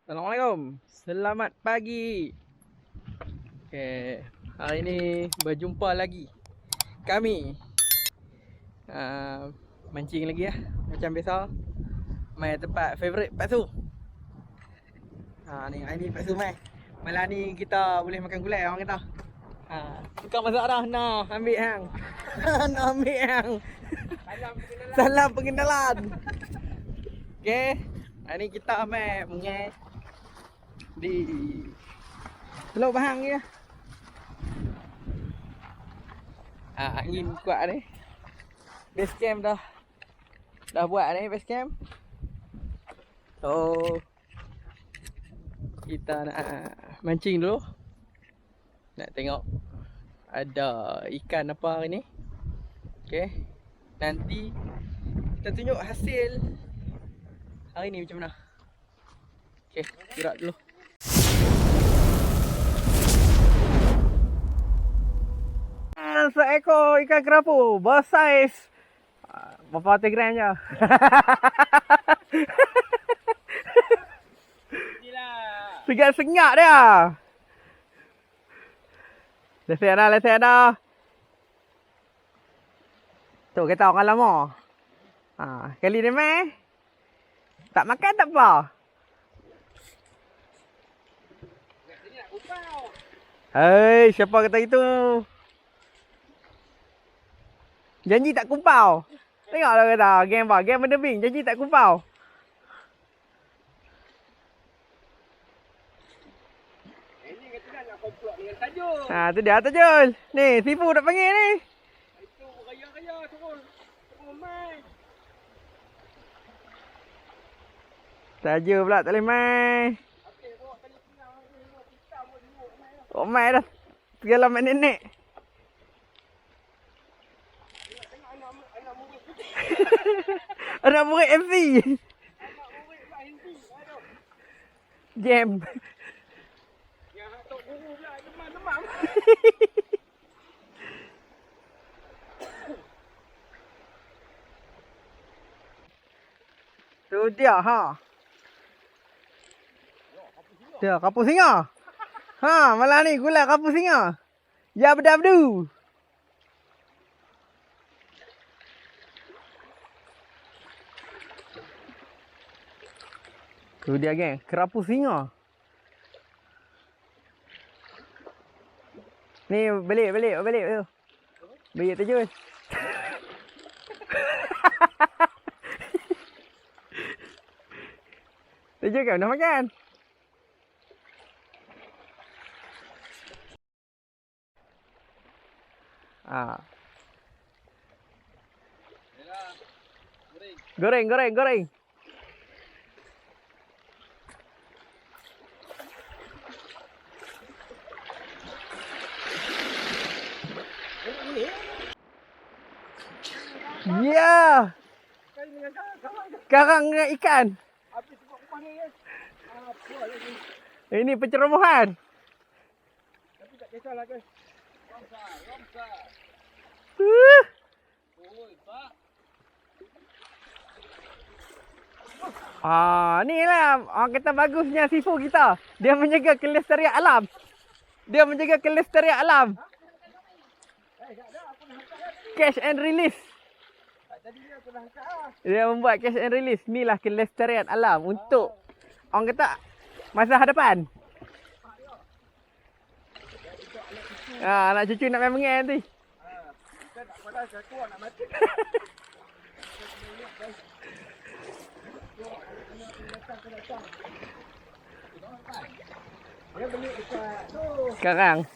Assalamualaikum. Selamat pagi. Okay. Hari ni berjumpa lagi kami mancing lagi lah. Macam biasa, mai tempat favourite Pak Su. Ni hari ni Pak Su mai. Malam ni kita boleh makan gulai orang kata. Tukang masak dah. Nah, ambil hang. Nak ambil hang. Salam pengenalan. Okay. Hari ni kita mai mengai di Teluk Bahang ya. Angin kuat ni. Base camp dah buat ni base camp. So kita nak mancing dulu. Nak tengok ada ikan apa hari ni. Okay. Nanti kita tunjuk hasil hari ni macam mana. Okay, gerak dulu. Seekor ikan kerapu bersaiz berapa gram je. Sengat-sengat dia. Lesen dah. Tu kata orang lama. Kali ni mai tak makan tak apa. Hei, siapa kata itu? Janji tak kumpau. Tengoklah kata game apa? Game berdebing. Janji tak kumpau. Ini kata nak komplot dengan tajul. Tu dia tajul. Ni, Sifu nak panggil ni. Itu raya-raya turun. Turun main. Tajul pula tak boleh main. Okey, bawa tali pinang ni. Kita buat dulu main. Oh, main dah. Segala main nenek. Tengok anak murid. Anak murid MC. Anak murid pula Hindi. Aduh. Game. Yang tok guru pula demam-demam. Tu dia ha. Dia kapus singa. Malam ni gulai kapus singa. Ya bedabdu. Tu dia geng, kerapu singa. Ni balik tu. Balik tajul. Tajul kan dah makan. Goreng. Ya. Kali dengan kawan. Karang dengan ikan. Habis sebab rumah ni kan. Apa lagi. Ini pencerobohan. Tapi tak kisahlah guys. Romsa. Oi, Pak. Ni lah orang kata bagusnya Sifu kita. Dia menjaga kelestarian alam. Catch and release. Tadi dia aku dah angkat. Dia membuat catch and release. Inilah kelestarian alam untuk orang kata masa hadapan. Anak cucu nak main mengen nanti. Kita nak padas aku nak mati. Dia beli dekat tu. Sekarang.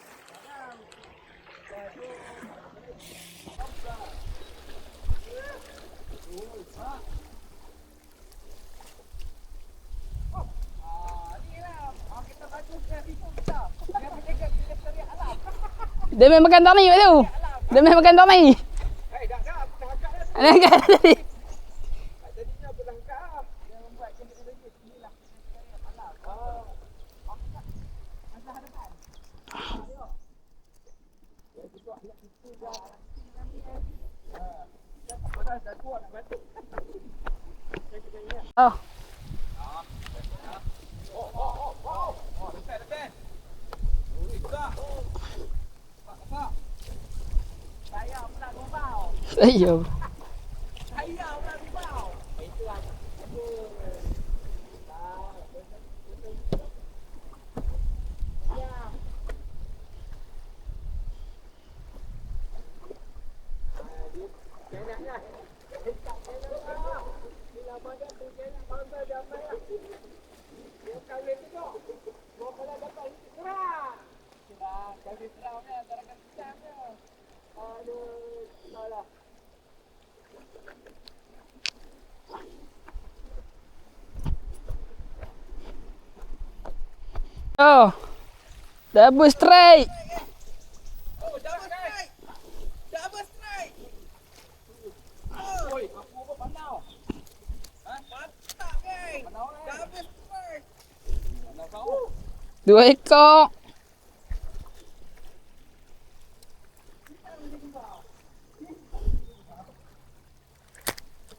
Dia main makan tani tu. Dia main makan tani. Dah aku dah angkat dah. Dia makan tadi. Tadinya aku dah angkat. Dia membuat kena-kena inilah. Masa hadapan. Dah kuat nak mati. Oh. Saya pula gombau. Saya. Saya pula gombau. Itu lah. Oh. Double strike. Oh, double strike. Double strike. Oi, aku apa pandau? Ha? Mantap, geng. Double strike. Pandau kau. 2 ekor.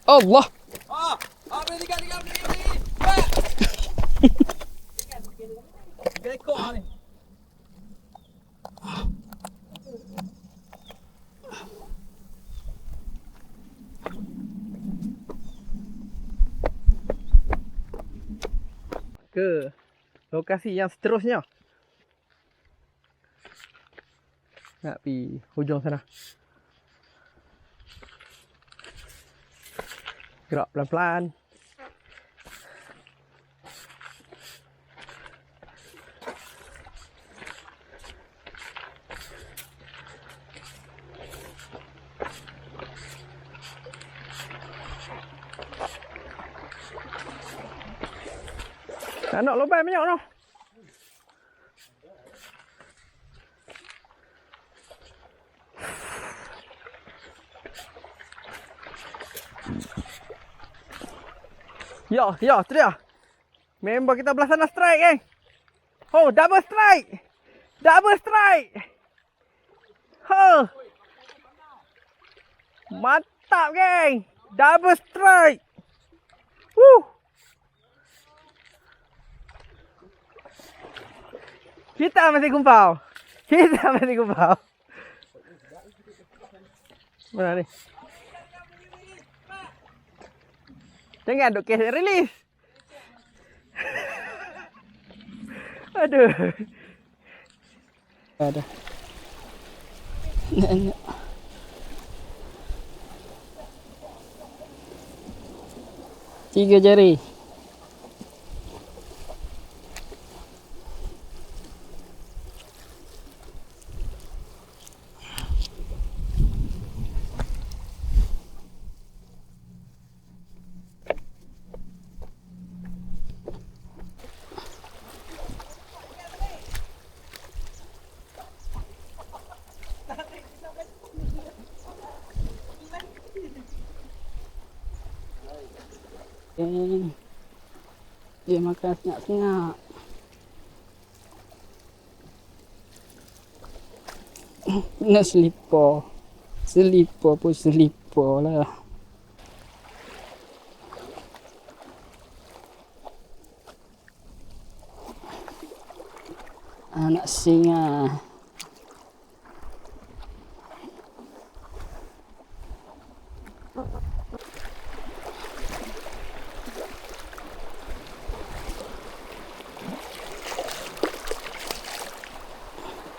Allah. Ah, boleh tiga. Tiga ekor ni. Ke lokasi yang seterusnya. Nak pergi hujung sana. Gerak pelan-pelan. Nak lompat banyak noh. Ya, tu dia. Member kita belah sana strike, geng. Oh, double strike. Double strike. Mantap, geng. Double strike. Kita masih gumpau. Mana ni? Jangan duk kes release. Aduh. Ada. Nak. 3 jari. Dia makan senyap-senyap. Nak selipar. Selipar pun selipar lah. Anak singa.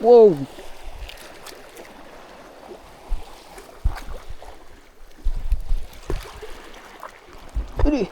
Wow. Ini.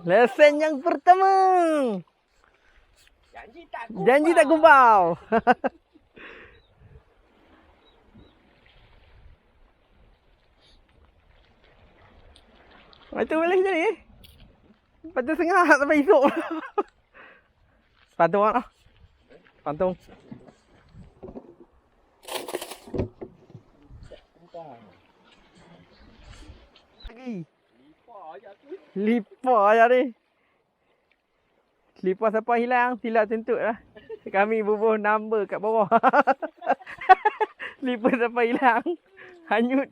Lesen yang pertama. Janji tak gumpal. Itu boleh jadi. Patut setengah sampai esok. Patung lah. Patung. Lagi. Lipa aja ni. Lipa siapa hilang, silap tuntut lah. Kami bubuh number kat bawah. Lipa siapa hilang. Hanyut.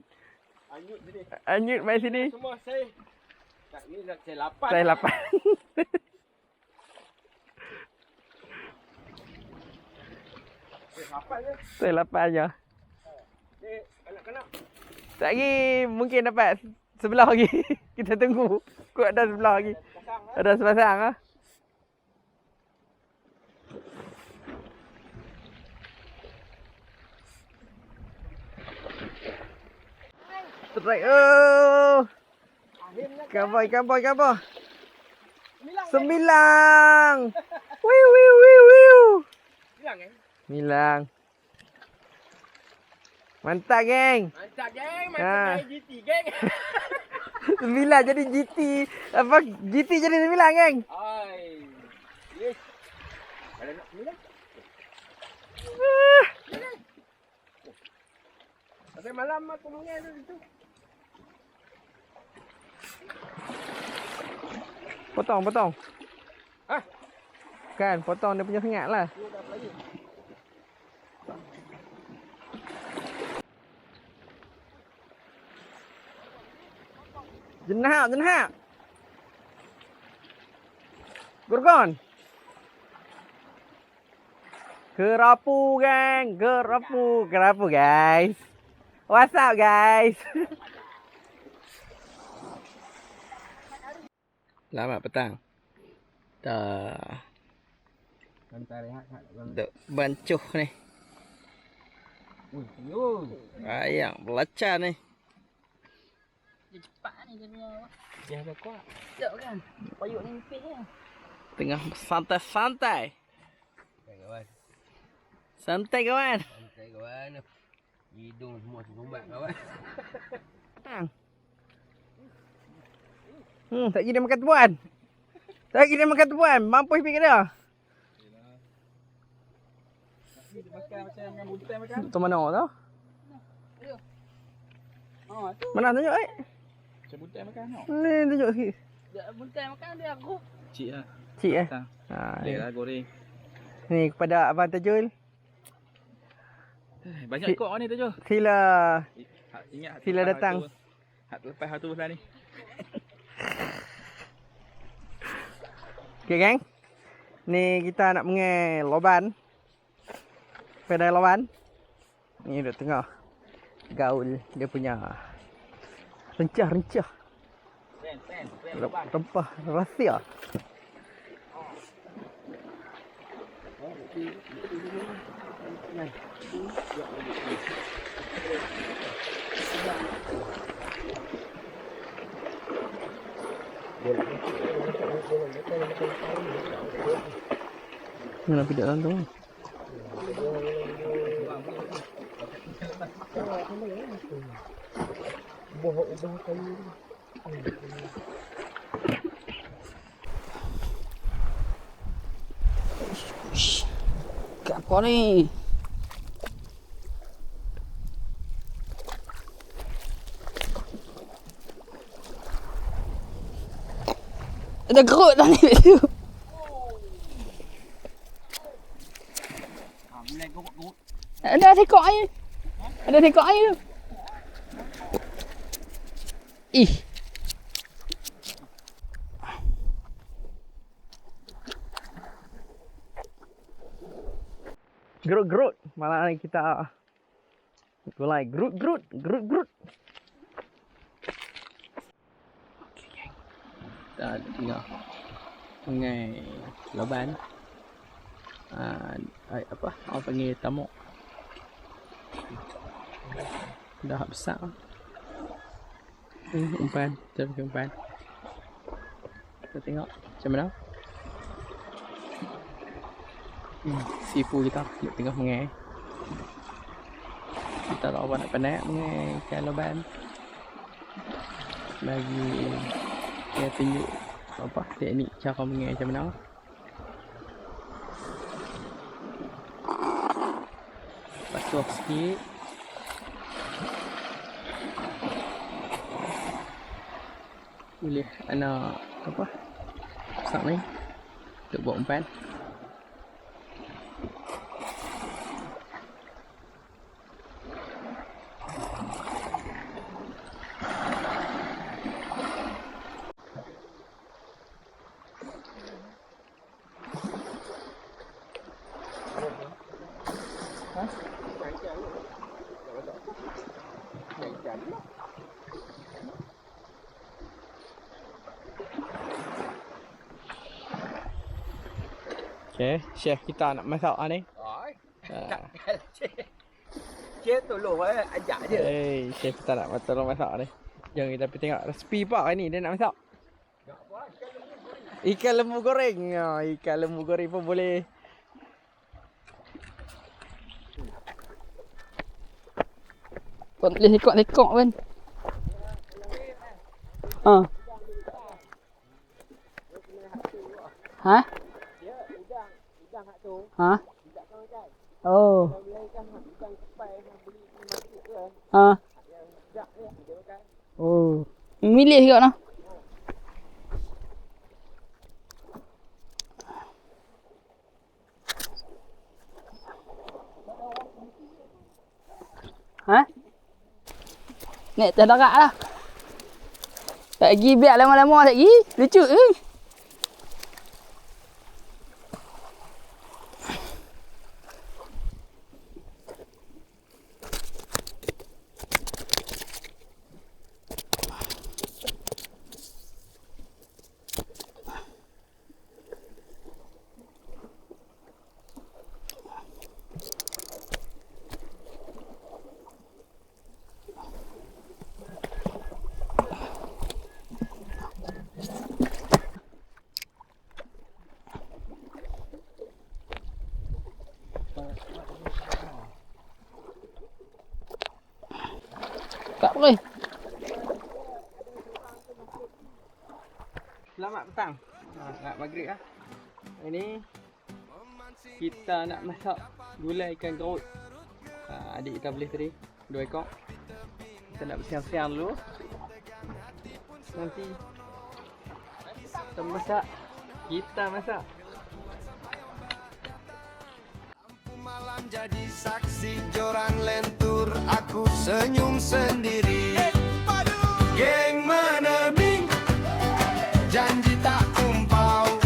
Hanyut main sini. Semua saya. Tak ni nak saya 8. Saya 8. Saya 8 je. Kanak-kanak. Tak lagi mungkin dapat sebelah lagi. Kita tunggu. Kuat ada sebelah lagi. Ada sepasang lah. Strike. Oh. Ikan boy. 9. Wiu. Hilang eh? Milang. Mantap geng. Mantap geng. Ha. Mantap GT geng. 9 jadi GT. Apa GT jadi 9 geng. Ai. Yes. Ada nak 9? Sampai malam aku mengen tu. Potong. Hah? Kan potong dia punya sengat lah. Jenah. Gorgon. Kerapu geng, kerapu guys. What's up guys? Selamat petang. Dah. Santai rehat. Duk bancuh ni. Ayang belacar ni. Dia cepat ni dia punya. Dia ada kuat. Sedap kan? Payuk ni nipis kan? Tengah santai-santai. Kawan. Santai kawan. Santai kawan. Hidung semua tersumbat kawan. Petang. Tak kira dia makan tuan. Tak kira dia makan tuan. Mampus pergi ke dia. Dia makan macam dengan buntai makan. Tu mana tu? Oh, tu. Mana tunjuk Macam buntai makan tau. Ni tunjuk sikit. Dia buntai makan dia aku. Cik lah. Cik eh. Petang. Ha, Boleh lah goreng. ni kepada Abang Tajul. Banyak kok ni tu je. Sila Ingat Sila datang. Lepas hatu lah ni. Okay geng. Ni kita nak mengai loban. Pedai loban. Ni duduk tengah gaul dia punya rencah. Rempah rahsia. Kenapa tidak dalam tu? Apa ni? Ada gerut dah ni tu. Ada tekok air. Ada tekok air tu. Ih. Gerut. Malah ni kita mulai gerut. Kita tengah mengai loban. Apa? Orang panggil tamuk. Dah besar. Umpan, kita pakai umpan. Kita tengok macam mana. Sifu kita duduk tengah mengai. Kita tak apa nak penat mengai ikan loban. Lagi dia tunjuk apa teknik cara mengai macam mana. Basuh sikit. Boleh anak apa sak ni untuk buat umpan. Okay, chef kita nak masak ni. Chef tolong ajak je. Chef kita nak tolong masak ni. Jom kita pergi tengok resipi apa ni dia nak masak. Ikan lembu goreng. Ikan lembu goreng pun boleh. Kau boleh tekok-tekok kan. Ha? Ha? Oh. Oh. Milih juga noh. Ha? Nek terdarat lah. Tak pergi biar lama-lama tak pergi. Lucu ke? Tak boleh. Selamat petang. Nak maghrib lah. Ini kita nak masak gulai ikan garut. Adik kita beli tadi 2 ekor. Kita nak bersiang-siang dulu. Nanti kita masak. Malam jadi saksi joran lentur, aku senyum sendiri. Geng meneming, janji tak kumpau.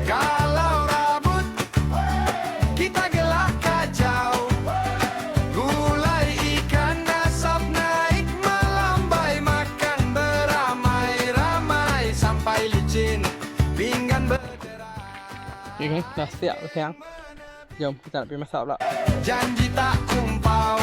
Kalau rabut, kita gelak kacau. Gulai ikan asap naik, melambai makan beramai-ramai. Sampai licin, pinggan berderai. Okay, dah siap bersiang. Jom kita nak pergi masak pula. Janji tak kumpau.